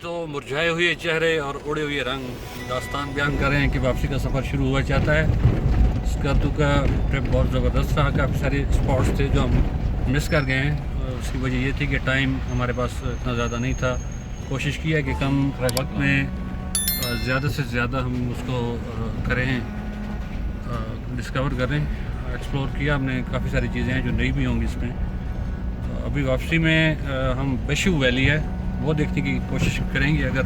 तो मुरझाए हुए चेहरे और उड़े हुए रंग दास्तान बयान कर रहे हैं कि वापसी का सफ़र शुरू हुआ चाहता है। स्कर्दू का ट्रिप बहुत ज़बरदस्त रहा, काफ़ी सारे स्पॉट्स थे जो हम मिस कर गए हैं। उसकी वजह ये थी कि टाइम हमारे पास इतना ज़्यादा नहीं था। कोशिश की है कि कम वक्त में ज़्यादा से ज़्यादा हम उसको करें, डिस्कवर करें, एक्सप्लोर किया हमने। काफ़ी सारी चीज़ें हैं जो नई भी होंगी इसमें। अभी वापसी में हम बेशू वैली है वो देखने की कोशिश करेंगे, अगर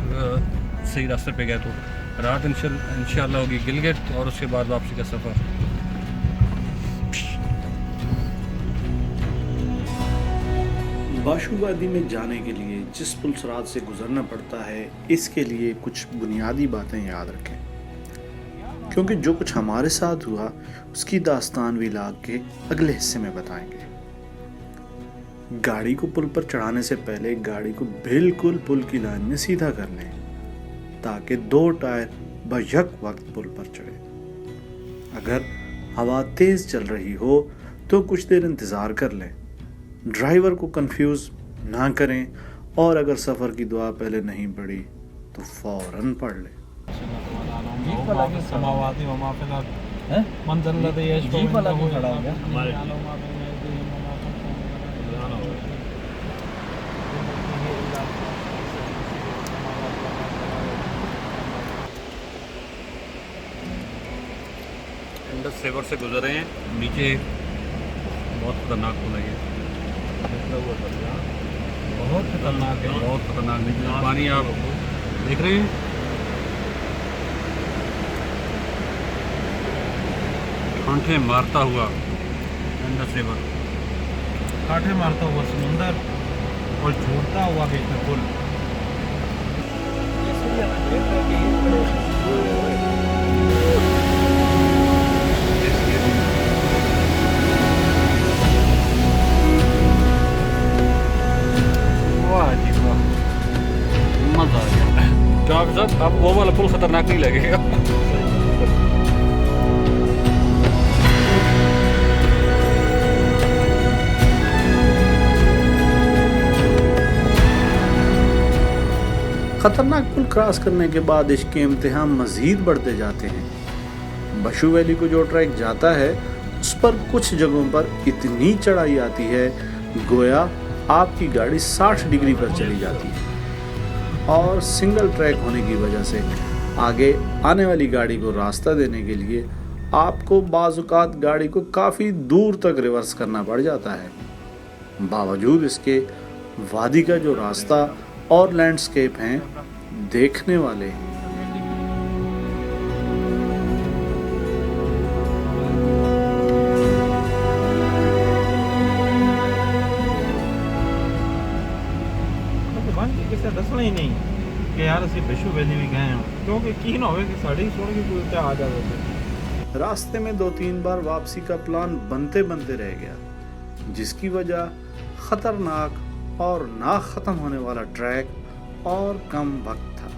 सही रास्ते पे गए तो। रात इंशाल्लाह होगी गिलगित और उसके बाद वापसी का सफ़र। बाशू वादी में जाने के लिए जिस पुलसरात से गुजरना पड़ता है, इसके लिए कुछ बुनियादी बातें याद रखें, क्योंकि जो कुछ हमारे साथ हुआ उसकी दास्तान व्लॉग के अगले हिस्से में बताएंगे। गाड़ी को पुल पर चढ़ाने से पहले गाड़ी को बिल्कुल पुल की लाइन में सीधा कर लें, ताकि दो टायर बयक वक्त पुल पर चढ़े। अगर हवा तेज चल रही हो तो कुछ देर इंतज़ार कर लें, ड्राइवर को कंफ्यूज ना करें, और अगर सफ़र की दुआ पहले नहीं पढ़ी तो फौरन पढ़ लें। इंडस रिवर से गुजर रहे हैं, नीचे बहुत खतरनाक पुल है ये, बहुत खतरनाक है, बहुत खतरनाक। नीचे पानी आप देख रहे हैं, कांठे मारता हुआ इंडस रिवर, कांठे मारता हुआ समुंदर और झूठता हुआ बीच में पुल। मजा आ गया। जनाब साहब, अब वो वाला पुल खतरनाक नहीं लगेगा। खतरनाक पुल क्रॉस करने के बाद इसके इम्तिहान मजीद बढ़ते जाते हैं। बशू वैली को जो ट्रैक जाता है उस पर कुछ जगहों पर इतनी चढ़ाई आती है गोया आपकी गाड़ी 60 डिग्री पर चली जाती है, और सिंगल ट्रैक होने की वजह से आगे आने वाली गाड़ी को रास्ता देने के लिए आपको बाज़-औक़ात गाड़ी को काफ़ी दूर तक रिवर्स करना पड़ जाता है। बावजूद इसके वादी का जो रास्ता और लैंडस्केप हैं देखने वाले हैं। दसना ही नहीं कि यार असं बेशू वैली भी गए हैं, क्योंकि की ना हो कि साड़ी सुन के कोई आ जाए। रास्ते में 2-3 बार वापसी का प्लान बनते बनते रह गया, जिसकी वजह खतरनाक और ना ख़त्म होने वाला ट्रैक और कम वक्त था।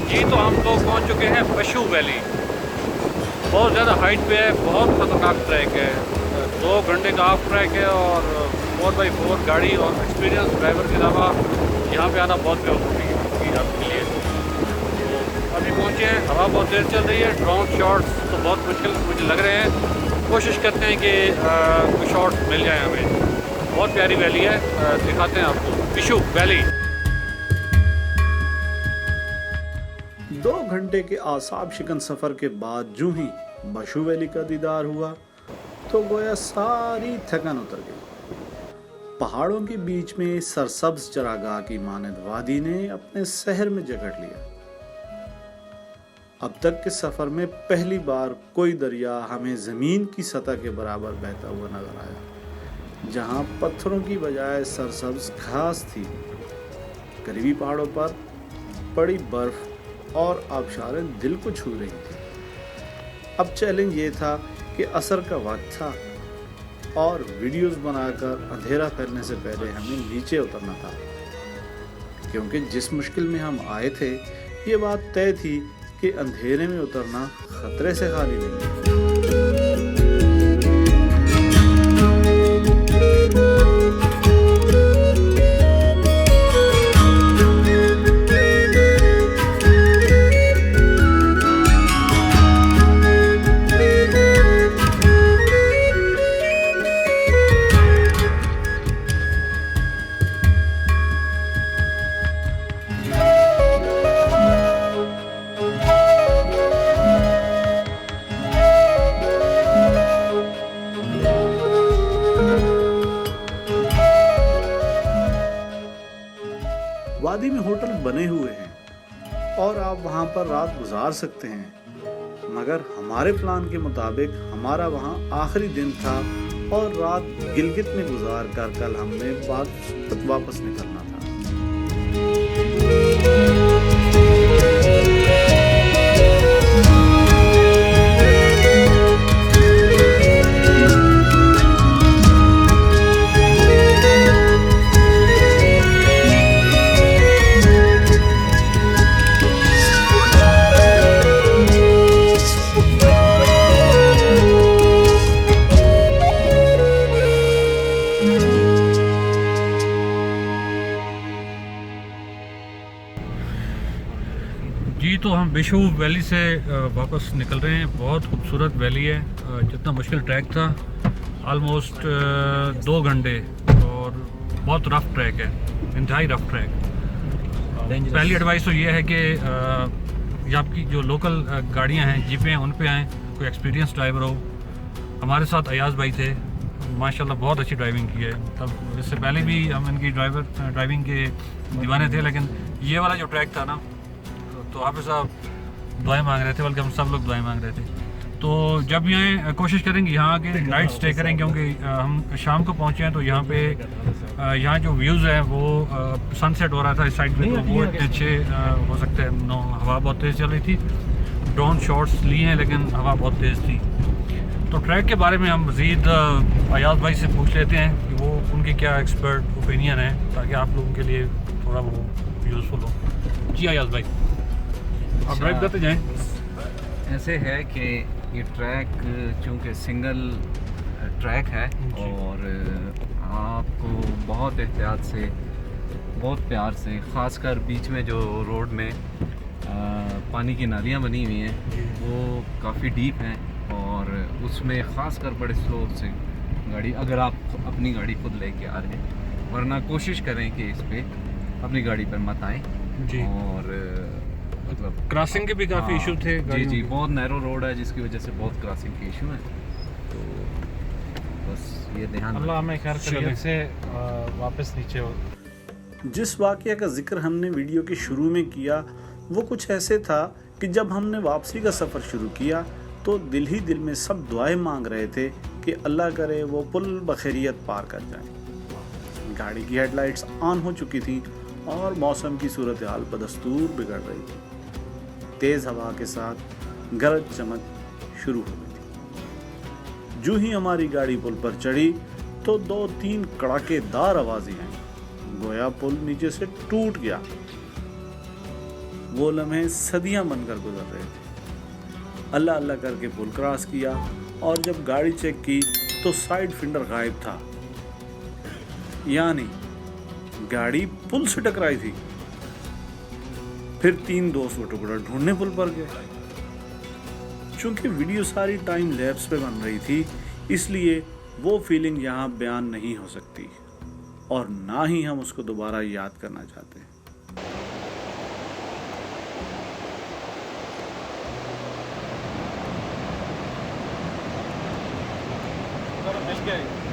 जी तो हम लोग पहुंच चुके हैं बशू वैली। बहुत ज़्यादा हाइट पे है, बहुत ख़तरनाक ट्रैक है। 2 घंटे का हाफ ट्रैक है और 4x4 गाड़ी और एक्सपीरियंस ड्राइवर के अलावा यहाँ पे आना बहुत बेवकूफ़ी है आपके लिए। तो अभी पहुँचे हैं, हवा बहुत देर चल रही है, ड्रोन शॉट्स तो बहुत मुश्किल मुझे लग रहे हैं। कोशिश करते हैं कि कुछ शॉट्स मिल जाए हमें। बहुत प्यारी वैली है, दिखाते हैं आपको बशू वैली। 2 घंटे के आसाब शिकन सफ़र के बाद जो ही बशू वैली का दीदार हुआ तो गोया सारी थकान उतर गई। पहाड़ों के बीच में सरसब्ज चरागाह की मानद वादी ने अपने शहर में जकड़ लिया। अब तक के सफ़र में पहली बार कोई दरिया हमें ज़मीन की सतह के बराबर बहता हुआ नजर आया, जहां पत्थरों की बजाय सरसब्ज घास थी। करीबी पहाड़ों पर पड़ी बर्फ और आबशारें दिल को छू रही थी। अब चैलेंज ये था कि असर का वक्त था। और वीडियोस बनाकर अंधेरा फैलने से पहले हमें नीचे उतरना था, क्योंकि जिस मुश्किल में हम आए थे ये बात तय थी कि अंधेरे में उतरना खतरे से खाली नहीं है। वादी में होटल बने हुए हैं और आप वहां पर रात गुजार सकते हैं, मगर हमारे प्लान के मुताबिक हमारा वहां आखिरी दिन था और रात गिलगित में गुजार कर कल हमने वापस निकलना था। जी तो हम बिशू वैली से वापस निकल रहे हैं। बहुत खूबसूरत वैली है। जितना मुश्किल ट्रैक था, ऑलमोस्ट 2 घंटे, और बहुत रफ़ ट्रैक है, इंतहाई रफ़ ट्रैक। पहली एडवाइस तो ये है कि ये आपकी जो लोकल गाड़ियां हैं, जीपें हैं, उन पे आएँ, कोई एक्सपीरियंस ड्राइवर हो। हमारे साथ अयाज भाई थे, माशाल्लाह बहुत अच्छी ड्राइविंग की है। तब इससे पहले भी हम इनकी ड्राइविंग के दीवाने थे, लेकिन ये वाला जो ट्रैक था ना, तो हाफिज़ साहब दुआएं मांग रहे थे, बल्कि हम सब लोग दुआएं मांग रहे थे। तो जब यहाँ कोशिश करेंगे यहाँ आके नाइट स्टे करें, क्योंकि हम शाम को पहुँचे हैं। तो यहाँ पे यहाँ जो व्यूज़ हैं वो सनसेट हो रहा था इस साइड पे, तो वो इतने अच्छे हो सकते हैं। हवा बहुत तेज़ चल रही थी, ड्रोन शॉट्स लिए हैं, लेकिन हवा बहुत तेज़ थी। तो ट्रैक के बारे में हम मज़ीद अयाज भाई से पूछ लेते हैं कि वो उनकी क्या एक्सपर्ट ओपिनियन है, ताकि आप लोगों के लिए थोड़ा वो यूज़फुल हो। जी अयाज भाई, आप ड्राइव करते जाएं। ऐसे है कि ये ट्रैक चूँकि सिंगल ट्रैक है और आपको बहुत एहतियात से, बहुत प्यार से, ख़ासकर बीच में जो रोड में पानी की नालियाँ बनी हुई हैं वो काफ़ी डीप हैं, और उसमें ख़ासकर बड़े स्लो से गाड़ी, अगर आप अपनी गाड़ी खुद लेके आ रहे हैं, वरना कोशिश करें कि इस पे अपनी गाड़ी पर मत आएँ। जी, और मतलब क्रॉसिंग के भी काफ़ी इशू थे। जी जी, बहुत नैरो रोड है, जिसकी वजह से बहुत क्रॉसिंग के इशू हैं। तो बस ये ध्यान अल्लाह हमें खैर करे से वापस नीचे हो। जिस वाक़या का जिक्र हमने वीडियो के शुरू में किया वो कुछ ऐसे था कि जब हमने वापसी का सफ़र शुरू किया तो दिल ही दिल में सब दुआएं मांग रहे थे कि अल्लाह करे वो पुल बखैरियत पार कर जाए। गाड़ी की हेडलाइट्स ऑन हो चुकी थी और मौसम की सूरत हाल बदस्तूर बिगड़ रही थी। तेज़ हवा के साथ गरज चमक शुरू हो गई थी। जो ही हमारी गाड़ी पुल पर चढ़ी तो 2-3 कड़ाकेदार आवाज़ें आई, गोया पुल नीचे से टूट गया। वो लम्हे सदियां बनकर गुजर रहे थे। अल्लाह अल्लाह करके पुल क्रॉस किया और जब गाड़ी चेक की तो साइड फिंडर गायब था, यानी गाड़ी पुल से टकराई थी। फिर 3 दोस्त वो टुकड़ा ढूंढने पुल पर गए। चूंकि वीडियो सारी टाइम लैप्स पे बन रही थी, इसलिए वो फीलिंग यहाँ बयान नहीं हो सकती और ना ही हम उसको दोबारा याद करना चाहते।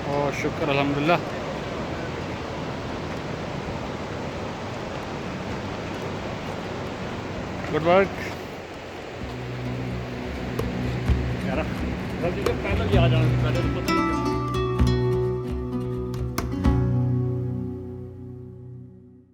और शुक्र अल्हम्दुलिल्लाह। गुड वर्क यार, पहले भी आ जाना, पहले तो पता नहीं।